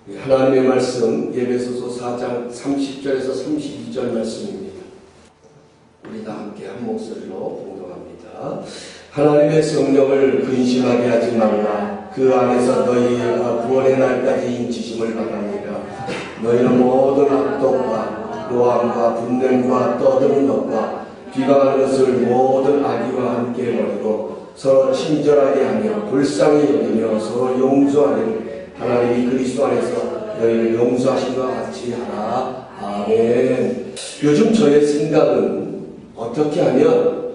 하나님의 말씀 에베소서 4장 30절에서 32절 말씀입니다. 우리 다 함께 한 목소리로 봉독합니다. 하나님의 성령을 근심하게 하지 말라. 그 안에서 너희가 구원의 날까지 인치심을 받으리라. 너희는 모든 악독과 노함과 분냄과 떠드는 것과 비방하는 것을 모든 악의와 함께 버리고 서로 친절하게 하며 불쌍히 여기며 서로 용서하려 하나님이 그리스도 안에서 너희를 용서하신 것 같이 하라. 아멘. 요즘 저의 생각은 어떻게 하면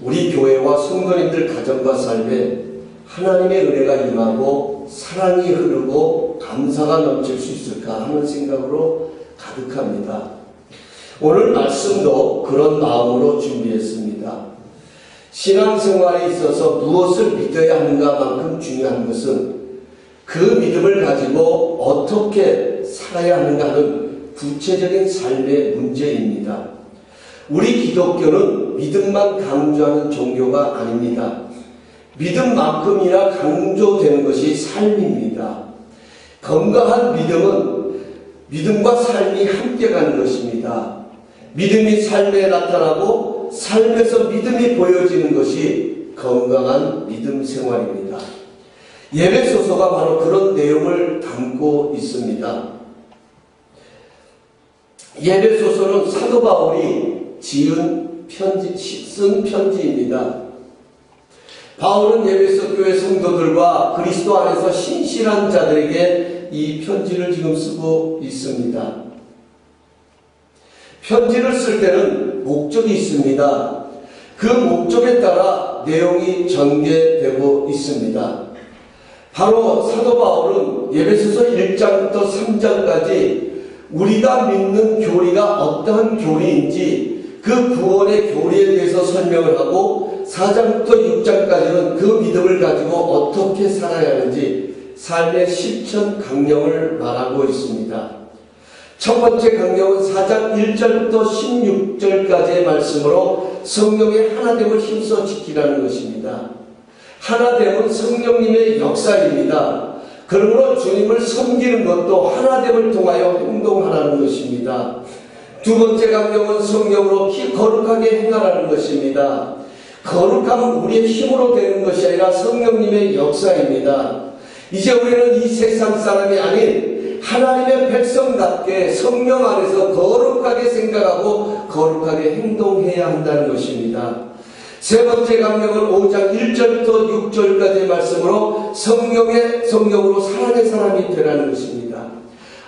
우리 교회와 성도님들 가정과 삶에 하나님의 은혜가 임하고 사랑이 흐르고 감사가 넘칠 수 있을까 하는 생각으로 가득합니다. 오늘 말씀도 그런 마음으로 준비했습니다. 신앙생활에 있어서 무엇을 믿어야 하는가만큼 중요한 것은 그 믿음을 가지고 어떻게 살아야 하는가 하는 구체적인 삶의 문제입니다. 우리 기독교는 믿음만 강조하는 종교가 아닙니다. 믿음만큼이나 강조되는 것이 삶입니다. 건강한 믿음은 믿음과 삶이 함께 가는 것입니다. 믿음이 삶에 나타나고 삶에서 믿음이 보여지는 것이 건강한 믿음 생활입니다. 에베소서가 바로 그런 내용을 담고 있습니다. 에베소서는 사도 바울이 쓴 편지입니다. 바울은 에베소 교회 성도들과 그리스도 안에서 신실한 자들에게 이 편지를 지금 쓰고 있습니다. 편지를 쓸 때는 목적이 있습니다. 그 목적에 따라 내용이 전개되고 있습니다. 바로 사도 바울은 에베소서 1장부터 3장까지 우리가 믿는 교리가 어떠한 교리인지 그 구원의 교리에 대해서 설명을 하고 4장부터 6장까지는 그 믿음을 가지고 어떻게 살아야 하는지 삶의 실천 강령을 말하고 있습니다. 첫 번째 강령은 4장 1절부터 16절까지의 말씀으로 성령의 하나됨을 힘써 지키라는 것입니다. 하나됨은 성령님의 역사입니다. 그러므로 주님을 섬기는 것도 하나됨을 통하여 행동하라는 것입니다. 두 번째 강령은 성령으로 거룩하게 행하라는 것입니다. 거룩함은 우리의 힘으로 되는 것이 아니라 성령님의 역사입니다. 이제 우리는 이 세상 사람이 아닌 하나님의 백성답게 성령 안에서 거룩하게 생각하고 거룩하게 행동해야 한다는 것입니다. 세 번째 강령은 5장 1절부터 6절까지의 말씀으로 성령으로 사랑의 사람이 되라는 것입니다.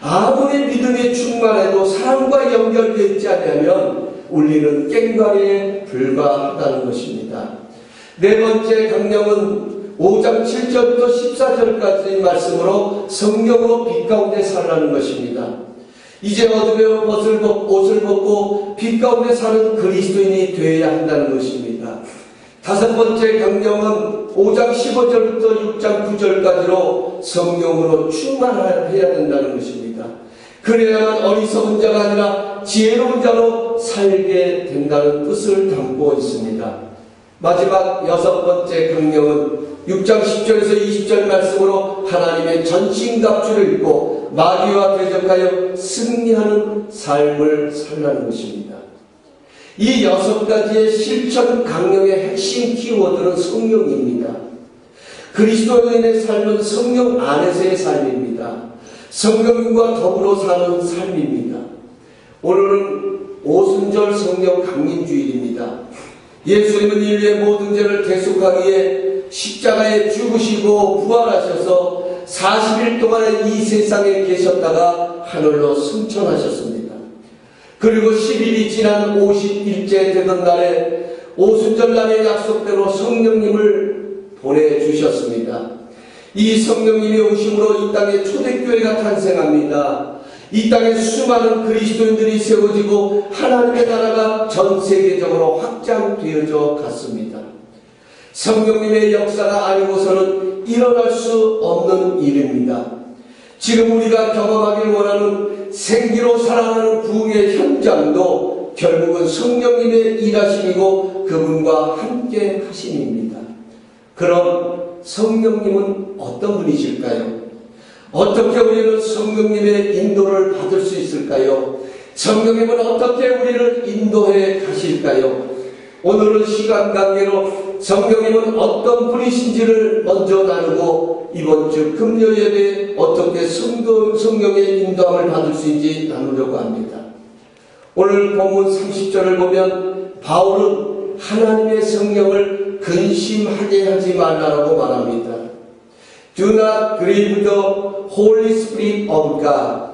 아무리 믿음이 충만해도 사랑과 연결되어 있지 않으면 우리는 깽가리에 불과하다는 것입니다. 네 번째 강령은 5장 7절부터 14절까지의 말씀으로 성령으로 빛 가운데 살라는 것입니다. 이제 어둠의 옷을 벗고 빛 가운데 사는 그리스도인이 되어야 한다는 것입니다. 다섯 번째 강령은 5장 15절부터 6장 9절까지로 성령으로 충만해야 된다는 것입니다. 그래야만 어리석은 자가 아니라 지혜로운 자로 살게 된다는 뜻을 담고 있습니다. 마지막 여섯 번째 강령은 6장 10절에서 20절 말씀으로 하나님의 전신갑주를 입고 마귀와 대적하여 승리하는 삶을 살라는 것입니다. 이 여섯 가지의 실천 강령의 핵심 키워드는 성령입니다. 그리스도인의 삶은 성령 안에서의 삶입니다. 성령님과 더불어 사는 삶입니다. 오늘은 오순절 성령 강림주일입니다. 예수님은 인류의 모든 죄를 대속하기 위해 십자가에 죽으시고 부활하셔서 40일 동안 이 세상에 계셨다가 하늘로 승천하셨습니다. 그리고 10일이 지난 50일째 되던 날에 오순절 날의 약속대로 성령님을 보내주셨습니다. 이 성령님이 오심으로 이 땅에 초대교회가 탄생합니다. 이 땅에 수많은 그리스도인들이 세워지고 하나님의 나라가 전 세계적으로 확장되어져 갔습니다. 성령님의 역사가 아니고서는 일어날 수 없는 일입니다. 지금 우리가 경험하길 원하는 생기로 살아나는 부흥의 현장도 결국은 성령님의 일하심이고 그분과 함께 하심입니다. 그럼 성령님은 어떤 분이실까요? 어떻게 우리는 성령님의 인도를 받을 수 있을까요? 성령님은 어떻게 우리를 인도해 가실까요? 오늘은 시간 관계로 성령님은 어떤 분이신지를 먼저 나누고 이번 주 금요 예배에 어떻게 성령의 인도함을 받을 수 있는지 나누려고 합니다. 오늘 본문 30절을 보면 바울은 하나님의 성령을 근심하게 하지 말라라고 말합니다. Do not grieve the Holy Spirit of God.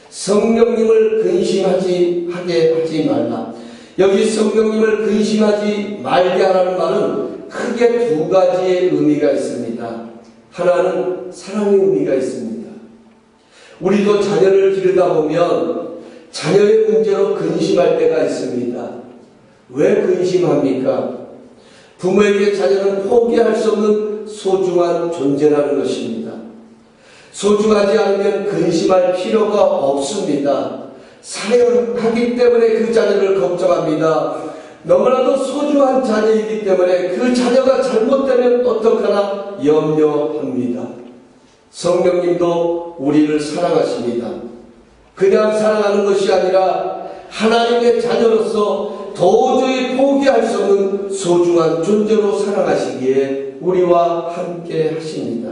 성령님을 근심하게 하지 말라. 여기 성령님을 근심하지 말게 하라는 말은 크게 두 가지의 의미가 있습니다. 하나는 사랑의 의미가 있습니다. 우리도 자녀를 기르다 보면 자녀의 문제로 근심할 때가 있습니다. 왜 근심합니까? 부모에게 자녀는 포기할 수 없는 소중한 존재라는 것입니다. 소중하지 않으면 근심할 필요가 없습니다. 사랑하기 때문에 그 자녀를 걱정합니다. 너무나도 소중한 자녀이기 때문에 그 자녀가 잘못되면 어떡하나 염려합니다. 성령님도 우리를 사랑하십니다. 그냥 사랑하는 것이 아니라 하나님의 자녀로서 도저히 포기할 수 없는 소중한 존재로 사랑하시기에 우리와 함께 하십니다.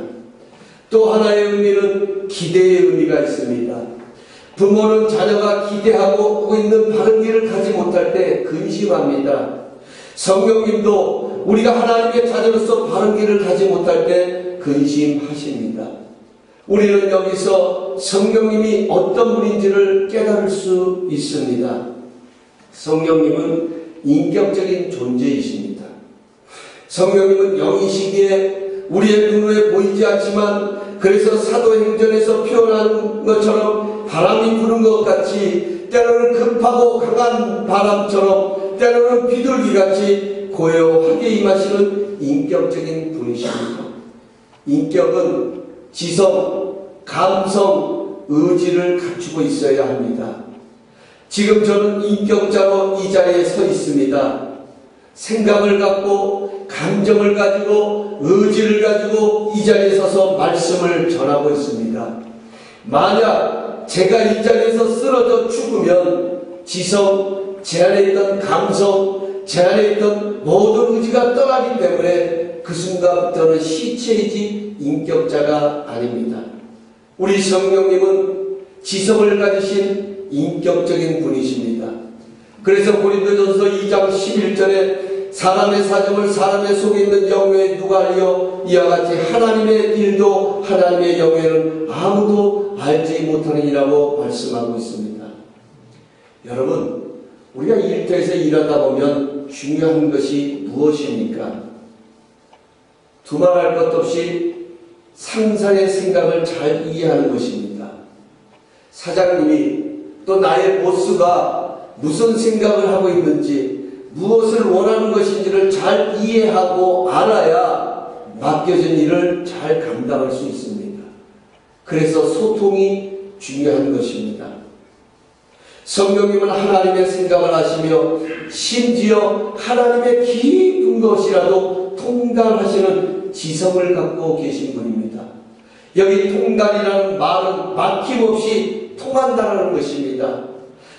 또 하나의 의미는 기대의 의미가 있습니다. 부모는 자녀가 기대하고 있는 바른 길을 가지 못할 때 근심합니다. 성령님도 우리가 하나님의 자녀로서 바른 길을 가지 못할 때 근심하십니다. 우리는 여기서 성령님이 어떤 분인지를 깨달을 수 있습니다. 성령님은 인격적인 존재이십니다. 성령님은 영이시기에 우리의 눈에 보이지 않지만 그래서 사도행전에서 표현한 것처럼 바람이 부는 것 같이 때로는 급하고 강한 바람처럼 때로는 비둘기같이 고요하게 임하시는 인격적인 분이십니다. 인격은 지성, 감성, 의지를 갖추고 있어야 합니다. 지금 저는 인격자로 이 자리에 서 있습니다. 생각을 갖고 감정을 가지고 의지를 가지고 이 자리에 서서 말씀을 전하고 있습니다. 만약 제가 이 자리에서 쓰러져 죽으면 지성, 제 안에 있던 감성, 제 안에 있던 모든 의지가 떠나기 때문에 그 순간부터는 시체이지 인격자가 아닙니다. 우리 성령님은 지성을 가지신 인격적인 분이십니다. 그래서 고린도전서 2장 11절에 사람의 사정을 사람의 속에 있는 영에 누가 알려 이와 같이 하나님의 일도 하나님의 영에는 아무도 알지 못하느니라고 말씀하고 있습니다. 여러분, 우리가 일터에서 일하다 보면 중요한 것이 무엇입니까? 두말할 것 없이 상사의 생각을 잘 이해하는 것입니다. 사장님이 또 나의 보스가 무슨 생각을 하고 있는지 무엇을 원하는 것인지를 잘 이해하고 알아야 맡겨진 일을 잘 감당할 수 있습니다. 그래서 소통이 중요한 것입니다. 성령님은 하나님의 생각을 하시며 심지어 하나님의 깊은 것이라도 통달하시는 지성을 갖고 계신 분입니다. 여기 통달이라는 말은 막힘없이 통한다는 것입니다.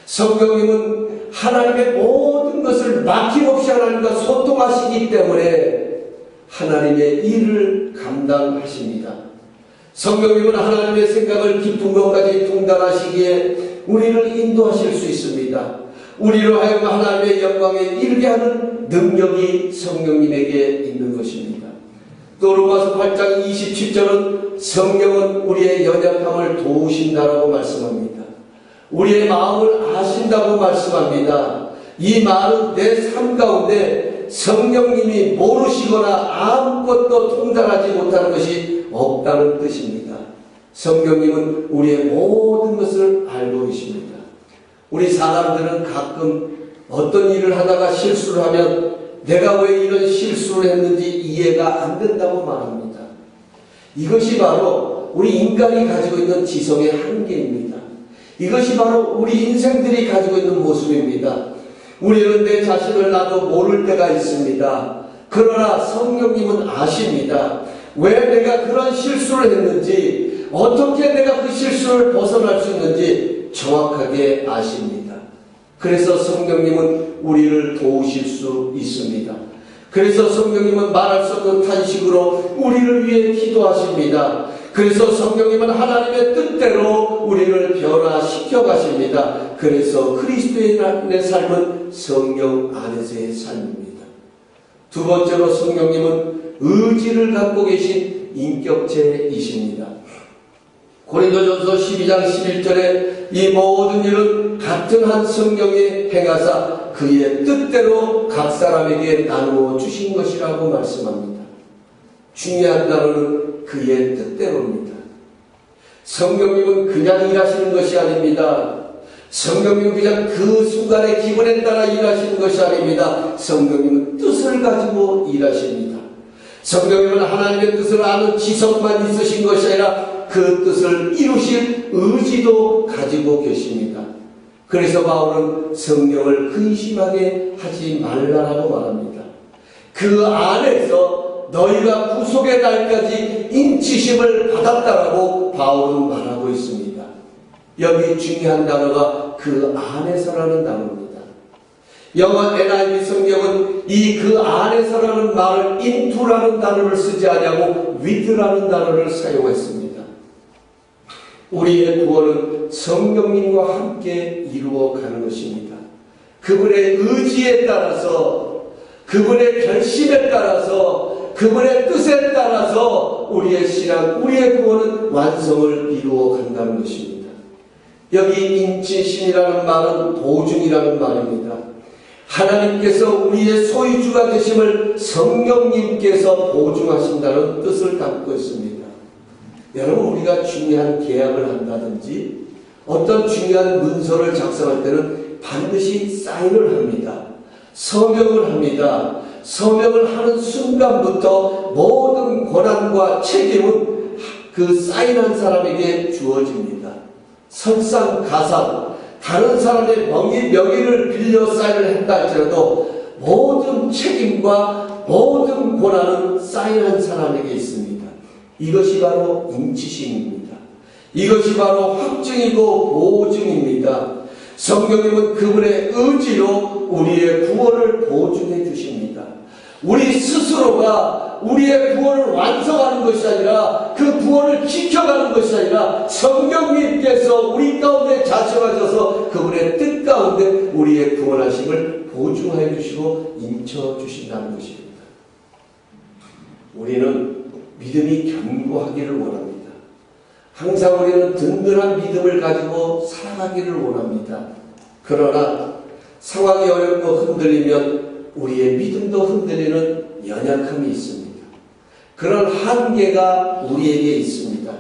성령님은 하나님의 모든 것을 막힘없이 하나님과 소통하시기 때문에 하나님의 일을 감당하십니다. 성령님은 하나님의 생각을 깊은 것까지 통달하시기에 우리를 인도하실 수 있습니다. 우리로 하여금 하나님의 영광에 이르게 하는 능력이 성령님에게 있는 것입니다. 또 로마서 8장 27절은 성령은 우리의 연약함을 도우신다라고 말씀합니다. 우리의 마음을 아신다고 말씀합니다. 이 말은 내 삶 가운데 성령님이 모르시거나 아무것도 통달하지 못하는 것이 없다는 뜻입니다. 성령님은 우리의 모든 것을 알고 계십니다. 우리 사람들은 가끔 어떤 일을 하다가 실수를 하면 내가 왜 이런 실수를 했는지 이해가 안 된다고 말합니다. 이것이 바로 우리 인간이 가지고 있는 지성의 한계입니다. 이것이 바로 우리 인생들이 가지고 있는 모습입니다. 우리는 내 자신을 나도 모를 때가 있습니다. 그러나 성령님은 아십니다. 왜 내가 그런 실수를 했는지, 어떻게 내가 그 실수를 벗어날 수 있는지 정확하게 아십니다. 그래서 성령님은 우리를 도우실 수 있습니다. 그래서 성령님은 말할 수 없는 탄식으로 우리를 위해 기도하십니다. 그래서 성령님은 하나님의 뜻대로 우리를 변화시켜 가십니다. 그래서 그리스도인의 삶은 성령 안에서의 삶입니다. 두 번째로 성령님은 의지를 갖고 계신 인격체이십니다. 고린도전서 12장 11절에 이 모든 일은 같은 한 성령이 행하사 그의 뜻대로 각 사람에게 나누어 주신 것이라고 말씀합니다. 중요한 단어는 그의 뜻대로입니다. 성령님은 그냥 일하시는 것이 아닙니다. 성령님은 그냥 그 순간의 기분에 따라 일하시는 것이 아닙니다. 성령님은 뜻을 가지고 일하십니다. 성령님은 하나님의 뜻을 아는 지성만 있으신 것이 아니라 그 뜻을 이루실 의지도 가지고 계십니다. 그래서 바울은 성령을 근심하게 하지 말라라고 말합니다. 그 안에서 너희가 구속의 날까지 인치심을 받았다라고 바울은 말하고 있습니다. 여기 중요한 단어가 그 안에서라는 단어입니다. 영어 NIV 성경은 이 그 안에서라는 말을 into라는 단어를 쓰지 아니하고 with라는 단어를 사용했습니다. 우리의 구원은 성령님과 함께 이루어가는 것입니다. 그분의 의지에 따라서, 그분의 결심에 따라서, 그분의 뜻에 따라서 우리의 신앙, 우리의 구원은 완성을 이루어간다는 것입니다. 여기 인치심이라는 말은 보증이라는 말입니다. 하나님께서 우리의 소유주가 되심을 성령님께서 보증하신다는 뜻을 담고 있습니다. 여러분, 우리가 중요한 계약을 한다든지 어떤 중요한 문서를 작성할 때는 반드시 사인을 합니다. 서명을 합니다. 서명을 하는 순간부터 모든 권한과 책임은 그 사인한 사람에게 주어집니다. 설상가상 다른 사람의 명의를 빌려 사인을 했다 할지라도 모든 책임과 모든 권한은 사인한 사람에게 있습니다. 이것이 바로 인치심입니다. 이것이 바로 확증이고 보증입니다. 성령님은 그분의 의지로 우리의 구원을 보증해 주십니다. 우리 스스로가 우리의 구원을 완성하는 것이 아니라 그 구원을 지켜가는 것이 아니라 성령님께서 우리 가운데 자정하셔서 그분의 뜻 가운데 우리의 구원하심을 보증하여 주시고 인쳐 주신다는 것입니다. 우리는 믿음이 견고하기를 원합니다. 항상 우리는 든든한 믿음을 가지고 살아가기를 원합니다. 그러나 상황이 어렵고 흔들리면 우리의 믿음도 흔들리는 연약함이 있습니다. 그런 한계가 우리에게 있습니다.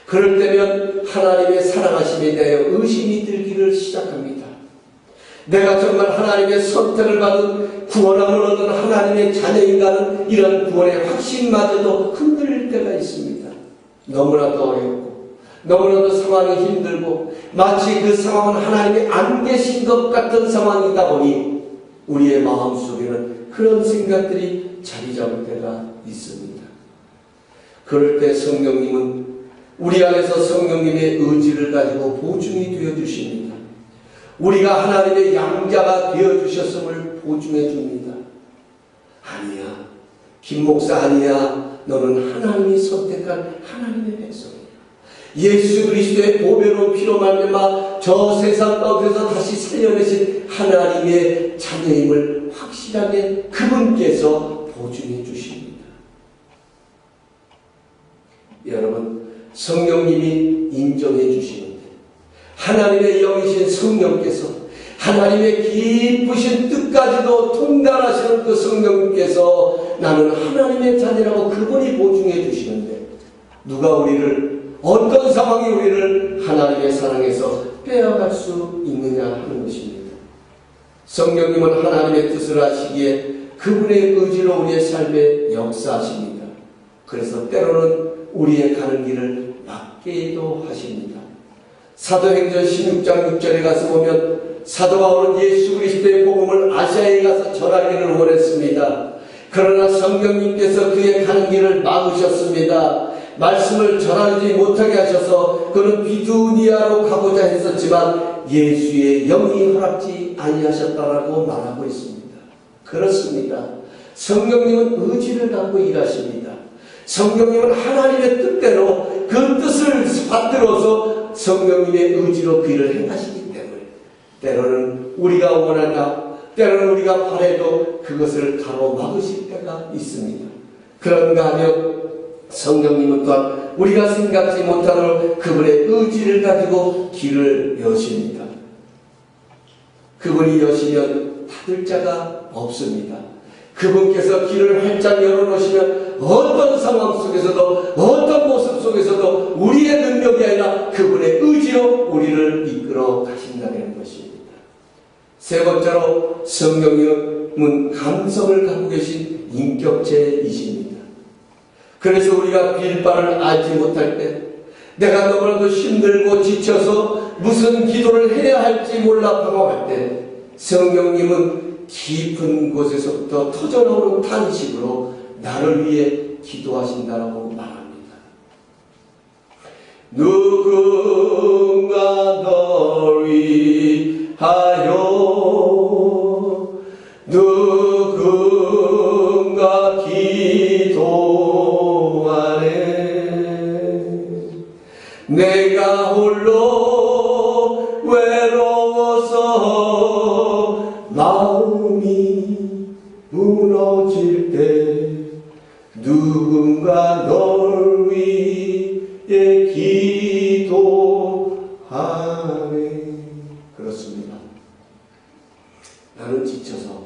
그럴 때면 하나님의 사랑하심에 대하여 의심이 들기를 시작합니다. 내가 정말 하나님의 선택을 받은 구원함을 얻은 하나님의 자녀인가는 이런 구원의 확신마저도 흔들릴 때가 있습니다. 너무나도 어렵고 너무나도 상황이 힘들고 마치 그 상황은 하나님이 안 계신 것 같은 상황이다 보니 우리의 마음속에는 그런 생각들이 자리 잡을 때가 있습니다. 그럴 때 성령님은 우리 안에서 성령님의 의지를 가지고 보증이 되어주십니다. 우리가 하나님의 양자가 되어주셨음을 보증해 줍니다. 아니야, 김 목사 아니야, 너는 하나님이 선택한 하나님의 백성이야. 예수 그리스도의 보배로 피로 말미암아 저 세상 가운데서 다시 살려내신 하나님의 자녀임을 확실하게 그분께서 보증해 주십니다. 여러분, 성령님이 인정해 주시는데 하나님의 영이신 성령께서 하나님의 깊으신 뜻까지도 통달하시는 그 성령님께서 나는 하나님의 자녀라고 그분이 보증해 주시는데 누가 우리를 어떤 상황이 우리를 하나님의 사랑에서 빼앗갈 수 있느냐 하는 것입니다. 성령님은 하나님의 뜻을 아시기에 그분의 의지로 우리의 삶에 역사하십니다. 그래서 때로는 우리의 가는 길을 막게도 하십니다. 사도행전 16장 6절에 가서 보면 사도 바울은 예수 그리스도의 복음을 아시아에 가서 전하기를 원했습니다. 그러나 성령님께서 그의 가는 길을 막으셨습니다. 말씀을 전하지 못하게 하셔서 그는 비두니아로 가고자 했었지만 예수의 영이 허락지 아니하셨다라고 말하고 있습니다. 그렇습니다. 성령님은 의지를 갖고 일하십니다. 성령님은 하나님의 뜻대로 그 뜻을 받들어서 성령님의 의지로 그 일을 행하시기 때문에 때로는 우리가 원하나 때로는 우리가 바래도 그것을 가로막으실 때가 있습니다. 그런가 하면 성령님은 또한 우리가 생각지 못하는 그분의 의지를 가지고 길을 여십니다. 그분이 여시면 닫을 자가 없습니다. 그분께서 길을 활짝 열어놓으시면 어떤 상황 속에서도 어떤 모습 속에서도 우리의 능력이 아니라 그분의 의지로 우리를 이끌어 가신다는 것입니다. 세 번째로 성령님은 감성을 갖고 계신 인격체이십니다. 그래서 우리가 빌바를 알지 못할 때 내가 너무나도 힘들고 지쳐서 무슨 기도를 해야 할지 몰라 방황할 때 성령님은 깊은 곳에서부터 터져나오는 탄식으로 나를 위해 기도하신다라고 말합니다. 누군가 널 위하여 누군가 기도하네. 내가 홀로 외로워서 마음이 무너질 때 누군가 널 위해 기도하네. 그렇습니다. 나는 지쳐서,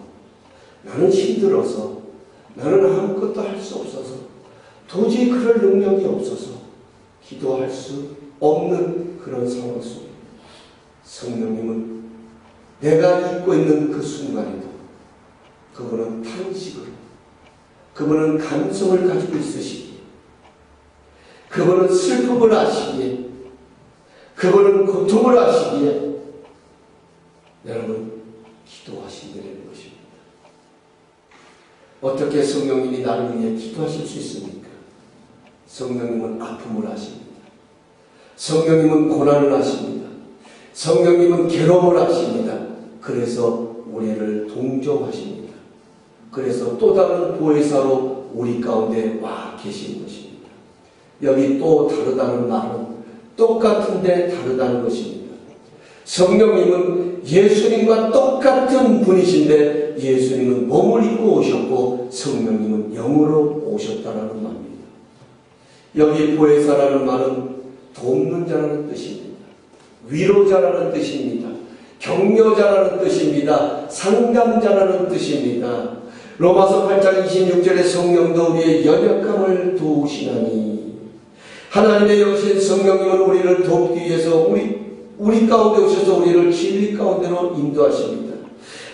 나는 힘들어서, 나는 아무것도 할 수 없어서, 도저히 그럴 능력이 없어서 기도할 수 없는 그런 상황 속에 성령님은 내가 잊고 있는 그 순간에도 그분은 탄식으로, 그분은 감성을 가지고 있으시기에, 그분은 슬픔을 아시기에, 그분은 고통을 아시기에 여러분 기도하신다는 것입니다. 어떻게 성령님이 나를 위해 기도하실 수 있습니까? 성령님은 아픔을 아십니다. 성령님은 고난을 아십니다. 성령님은 괴로움을 아십니다. 그래서 우리를 동정하십니다. 그래서 또 다른 보혜사로 우리 가운데 와 계신 것입니다. 여기 또 다르다는 말은 똑같은데 다르다는 것입니다. 성령님은 예수님과 똑같은 분이신데 예수님은 몸을 입고 오셨고 성령님은 영으로 오셨다라는 말입니다. 여기 보혜사라는 말은 돕는 자라는 뜻입니다. 위로자라는 뜻입니다. 격려자라는 뜻입니다. 상담자라는 뜻입니다. 로마서 8장 26절에 성령도 우리의 연약함을 도우시나니 하나님의 영신 성령님은 우리를 돕기 위해서 우리 가운데 오셔서 우리를 진리 가운데로 인도하십니다.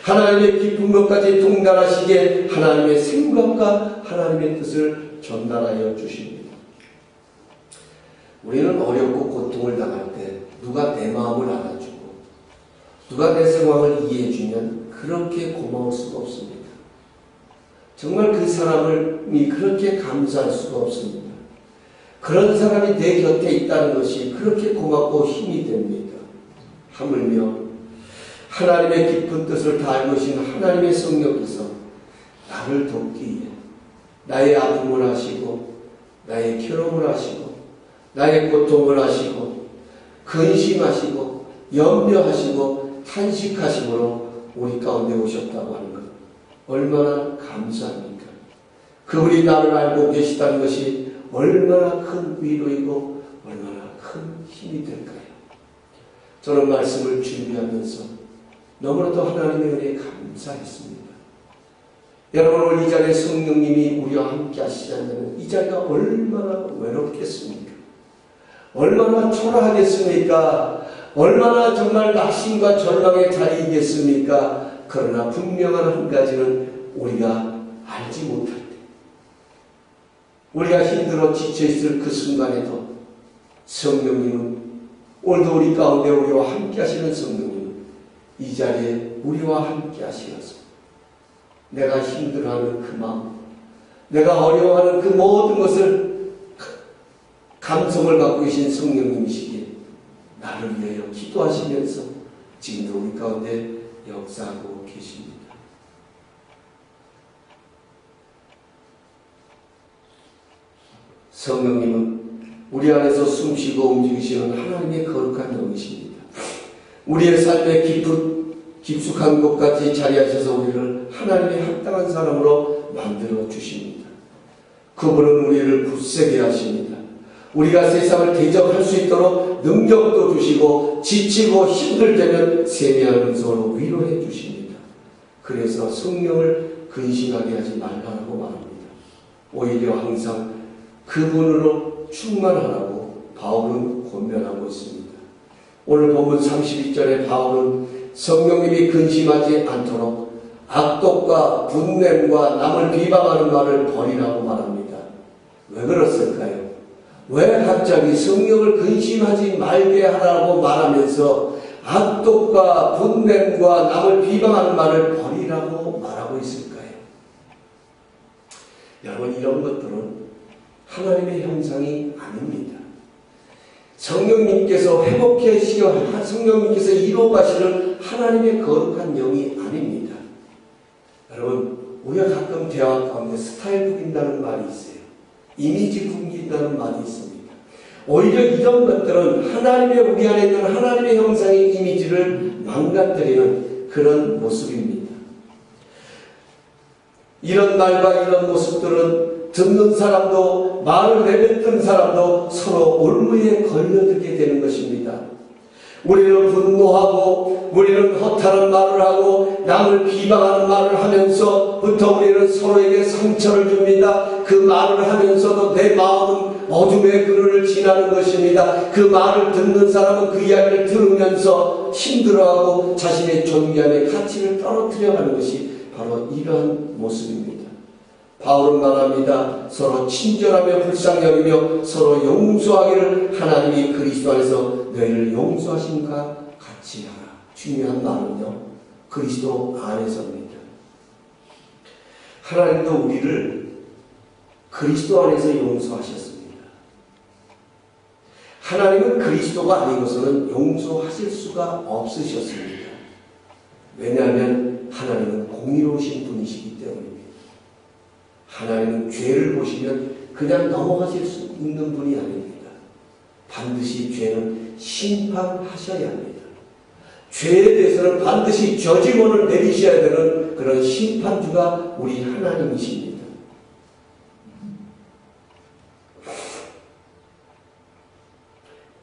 하나님의 깊은 것까지 통달하시기에 하나님의 생각과 하나님의 뜻을 전달하여 주십니다. 우리는 어렵고 고통을 당할 때 누가 내 마음을 알아주고 누가 내 상황을 이해해주면 그렇게 고마울 수가 없습니다. 정말 그 사람이 그렇게 감사할 수가 없습니다. 그런 사람이 내 곁에 있다는 것이 그렇게 고맙고 힘이 됩니다. 하물며 하나님의 깊은 뜻을 다 알고 계신 하나님의 성령께서 나를 돕기 위해 나의 아픔을 하시고 나의 괴로움을 하시고 나의 고통을 하시고 근심하시고 염려하시고 탄식하심으로 우리 가운데 오셨다고 하는 것 얼마나 감사합니까? 그분이 나를 알고 계시다는 것이 얼마나 큰 위로이고 얼마나 큰 힘이 될까요? 저는 말씀을 준비하면서 너무나도 하나님의 은혜에 감사했습니다. 여러분 오늘 이 자리에 성령님이 우리와 함께 하시지 않으면 이 자리가 얼마나 외롭겠습니까? 얼마나 초라하겠습니까? 얼마나 정말 낙심과 절망의 자리이겠습니까? 그러나 분명한 한 가지는 우리가 알지 못할 때 우리가 힘들어 지쳐있을 그 순간에도 성령님은 오늘도 우리 가운데 우리와 함께 하시는 성령님은 이 자리에 우리와 함께 하시어서 내가 힘들어하는 그 마음, 내가 어려워하는 그 모든 것을 감성을 갖고 계신 성령님이시기에 나를 위하여 기도하시면서 지금도 우리 가운데 역사하고 계십니다. 성령님은 우리 안에서 숨쉬고 움직이시는 하나님의 거룩한 영이십니다. 우리의 삶에 깊숙한 곳까지 자리하셔서 우리를 하나님의 합당한 사람으로 만들어 주십니다. 그분은 우리를 굳세게 하십니다. 우리가 세상을 대적할 수 있도록 능력도 주시고 지치고 힘들 때면 세미한 음성으로 위로해 주십니다. 그래서 성령을 근심하게 하지 말라고 말합니다. 오히려 항상 그분으로 충만하라고 바울은 권면하고 있습니다. 오늘 본문 32절에 바울은 성령님이 근심하지 않도록 악독과 분냄과 남을 비방하는 말을 버리라고 말합니다. 왜 그렇을까요? 왜 갑자기 성령을 근심하지 말게 하라고 말하면서 악독과 분냄과 남을 비방하는 말을 버리라고 말하고 있을까요? 여러분, 이런 것들은 하나님의 형상이 아닙니다. 성령님께서 회복하시려 성령님께서 이루어가시는 하나님의 거룩한 영이 아닙니다. 여러분, 우리가 가끔 대화 가운데 스타일 구긴다는 말이 있어요. 이미지 구긴다는 말이 있습니다. 오히려 이런 것들은 하나님의 우리 안에 있는 하나님의 형상의 이미지를 망가뜨리는 그런 모습입니다. 이런 말과 이런 모습들은 듣는 사람도 말을 내뱉는 사람도 서로 올무에 걸려들게 되는 것입니다. 우리는 분노하고 우리는 허탈한 말을 하고 남을 비방하는 말을 하면서부터 우리는 서로에게 상처를 줍니다. 그 말을 하면서도 내 마음은 어둠의 그늘을 지나는 것입니다. 그 말을 듣는 사람은 그 이야기를 들으면서 힘들어하고 자신의 존귀함의 가치를 떨어뜨려 가는 것이 바로 이러한 모습입니다. 바울은 말합니다. 서로 친절하며 불쌍히 여기며 서로 용서하기를 하나님이 그리스도 안에서 너희를 용서하신과 같이 하라. 중요한 말은요, 그리스도 안에서입니다. 하나님도 우리를 그리스도 안에서 용서하셨습니다. 하나님은 그리스도가 아니고서는 용서하실 수가 없으셨습니다. 왜냐하면 하나님은 공의로우신 분이시기 때문입니다. 하나님은 죄를 보시면 그냥 넘어가실 수 있는 분이 아닙니다. 반드시 죄는 심판하셔야 합니다. 죄에 대해서는 반드시 저지문을 내리셔야 되는 그런 심판주가 우리 하나님이십니다.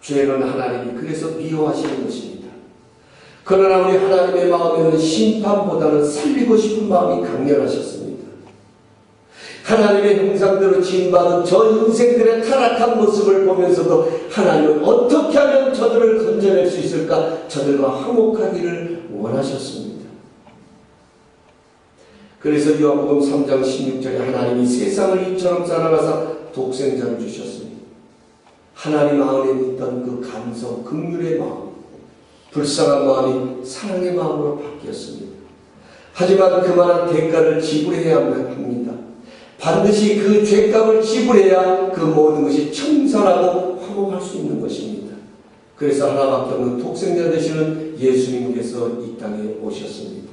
죄는 하나님이 그래서 미워하시는 것입니다. 그러나 우리 하나님의 마음에는 심판보다는 살리고 싶은 마음이 강렬하셨습니다. 하나님의 형상대로 지음받은 저 인생들의 타락한 모습을 보면서도 하나님은 어떻게 하면 저들을 건져낼 수 있을까? 저들과 화목하기를 원하셨습니다. 그래서 요한복음 3장 16절에 하나님이 세상을 이처럼 사랑하사 독생자를 주셨습니다. 하나님 안에 있던 그 감성, 긍휼의 마음, 불쌍한 마음이 사랑의 마음으로 바뀌었습니다. 하지만 그만한 대가를 지불해야 합니다. 반드시 그 죄값을 지불해야 그 모든 것이 청산하고 화목할 수 있는 것입니다. 그래서 하나밖에 없는 독생자 되시는 예수님께서 이 땅에 오셨습니다.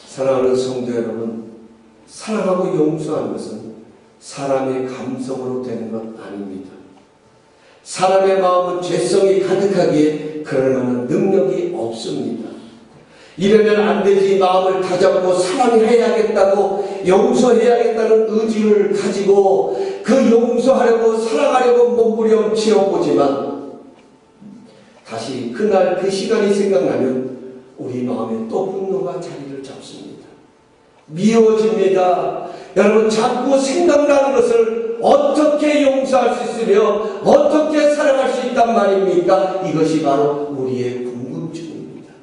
사랑하는 성도 여러분, 사랑하고 용서하는 것은 사람의 감성으로 되는 것 아닙니다. 사람의 마음은 죄성이 가득하기에 그럴 만한 능력이 없습니다. 이러면 안 되지, 마음을 다잡고 사랑해야겠다고 용서해야겠다는 의지를 가지고 그 용서하려고 사랑하려고 몸부림치어보지만 다시 그날 그 시간이 생각나면 우리 마음에 또 분노가 자리를 잡습니다. 미워집니다. 여러분, 자꾸 생각나는 것을 어떻게 용서할 수 있으며 어떻게 사랑할 수 있단 말입니까? 이것이 바로 우리의 궁금증입니다.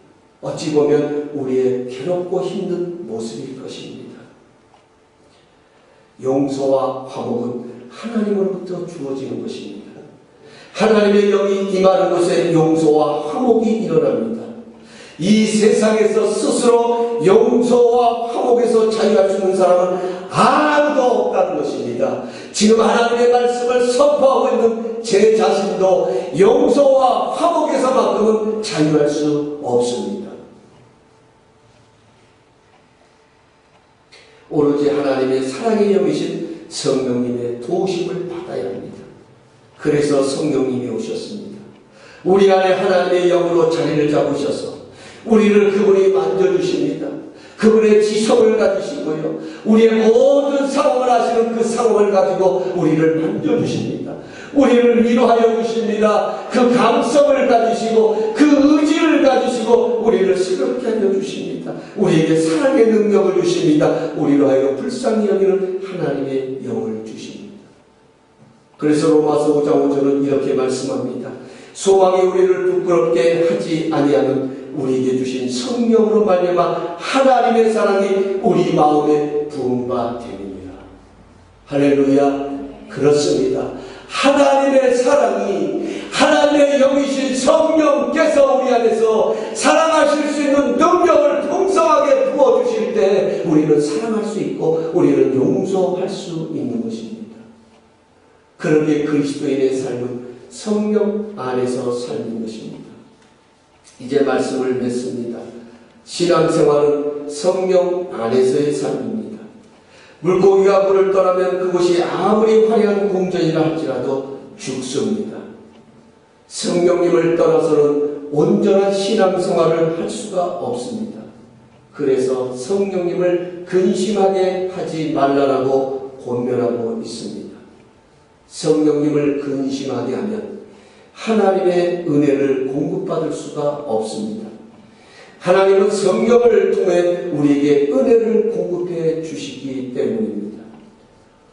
어찌 보면 우리의 괴롭고 힘든 모습일 것입니다. 용서와 화목은 하나님으로부터 주어지는 것입니다. 하나님의 영이 임하는 곳에 용서와 화목이 일어납니다. 이 세상에서 스스로 용서와 화목에서 자유할 수 있는 사람은 아무도 없다는 것입니다. 지금 하나님의 말씀을 선포하고 있는 제 자신도 용서와 화목에서만큼은 자유할 수 없습니다. 오로지 하나님의 사랑의 영이신 성령님의 도우심을 받아야 합니다. 그래서 성령님이 오셨습니다. 우리 안에 하나님의 영으로 자리를 잡으셔서 우리를 그분이 만져주십니다. 그분의 지성을 가지시고요, 우리의 모든 상황을 아시는 그 상황을 가지고 우리를 만져주십니다. 우리를 위로하여 주십니다. 그 감성을 가지시고 그 의지를 가지시고 우리를 새롭게 하여 주십니다. 우리에게 사랑의 능력을 주십니다. 우리로 하여금 불쌍히 여기는 하나님의 영을 주십니다. 그래서 로마서 5장 5절은 이렇게 말씀합니다. 소망이 우리를 부끄럽게 하지 아니하는 우리에게 주신 성령으로 말미암아 하나님의 사랑이 우리 마음에 부은 바 됨이니라. 할렐루야. 그렇습니다. 하나님의 사랑이, 하나님의 영이신 성령께서 우리 안에서 사랑하실 수 있는 능력을 풍성하게 부어주실 때 우리는 사랑할 수 있고 우리는 용서할 수 있는 것입니다. 그러기에 그리스도인의 삶은 성령 안에서 삶인 것입니다. 이제 말씀을 맺습니다. 신앙생활은 성령 안에서의 삶입니다. 물고기가 물을 떠나면 그곳이 아무리 화려한 궁전이라 할지라도 죽습니다. 성령님을 떠나서는 온전한 신앙생활을 할 수가 없습니다. 그래서 성령님을 근심하게 하지 말라라고 권면하고 있습니다. 성령님을 근심하게 하면 하나님의 은혜를 공급받을 수가 없습니다. 하나님은 성령을 통해 우리에게 은혜를 공급해 주시기 때문입니다.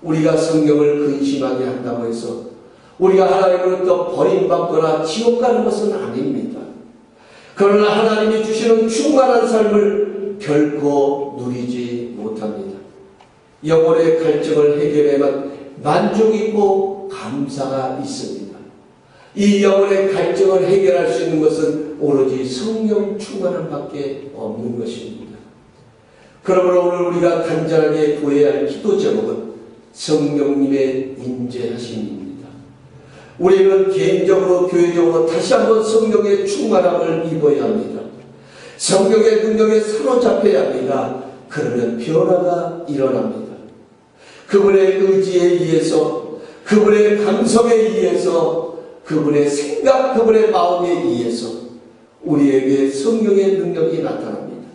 우리가 성령을 근심하게 한다고 해서 우리가 하나님으로부터 버림받거나 지옥 가는 것은 아닙니다. 그러나 하나님이 주시는 충만한 삶을 결코 누리지 못합니다. 영혼의 갈증을 해결해만 만족이 있고 감사가 있습니다. 이 영혼의 갈증을 해결할 수 있는 것은 오로지 성령 충만함 밖에 없는 것입니다. 그러므로 오늘 우리가 간절하게 구해야 할 기도 제목은 성령님의 임재하심입니다. 우리는 개인적으로 교회적으로 다시 한번 성령의 충만함을 입어야 합니다. 성령의 능력에 사로잡혀야 합니다. 그러면 변화가 일어납니다. 그분의 의지에 의해서, 그분의 감성에 의해서, 그분의 생각, 그분의 마음에 의해서 우리에게 성령의 능력이 나타납니다.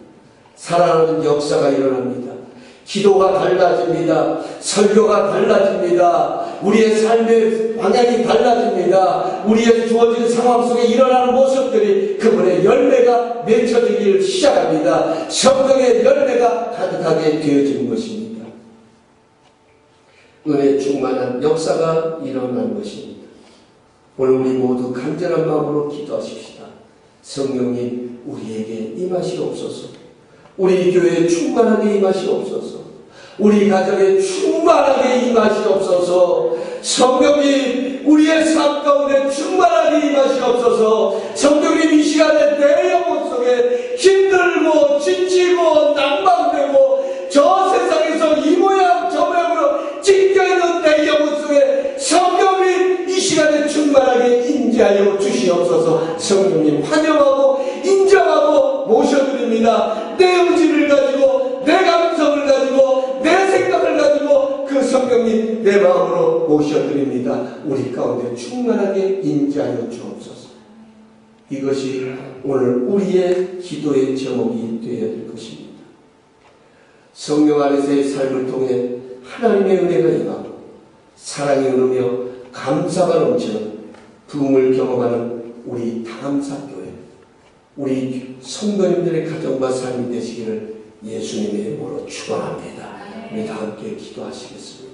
살아나는 역사가 일어납니다. 기도가 달라집니다. 설교가 달라집니다. 우리의 삶의 방향이 달라집니다. 우리의 주어진 상황 속에 일어나는 모습들이 그분의 열매가 맺혀지기를 시작합니다. 성령의 열매가 가득하게 되어지는 것입니다. 은혜 충만한 역사가 일어나는 것입니다. 오늘 우리 모두 간절한 마음으로 기도하십시다. 성령님, 우리에게 임하시옵소서. 우리 교회에 충만하게 임하시옵소서. 우리 가정에 충만하게 임하시옵소서. 성령님, 우리의 삶 가운데 충만하게 임하시옵소서. 성령님, 이 시간에 내 영혼 속에 힘들고 지치고 낭망되고 저 세상에서 이 모양 저 모양으로 찢겨있는 내 영혼 속에 성령님 이 시간에 충만하게 임재하여 주시옵소서. 성령님 환영하고 인정하고 모셔드립니다. 내 의지를 가지고 내 감성을 가지고 내 생각을 가지고 그 성령님 내 마음으로 모셔드립니다. 우리 가운데 충만하게 임재하여 주옵소서. 이것이 오늘 우리의 기도의 제목이 되어야 될 것입니다. 성령 안에서의 삶을 통해 하나님의 은혜가 임하고 사랑이 흐르며 감사가 넘치는 부흥을 경험하는 우리 다감사교회, 우리 성도님들의 가정과 삶이 되시기를 예수님의 이름으로 축원합니다. 우리 다 함께 기도하시겠습니다.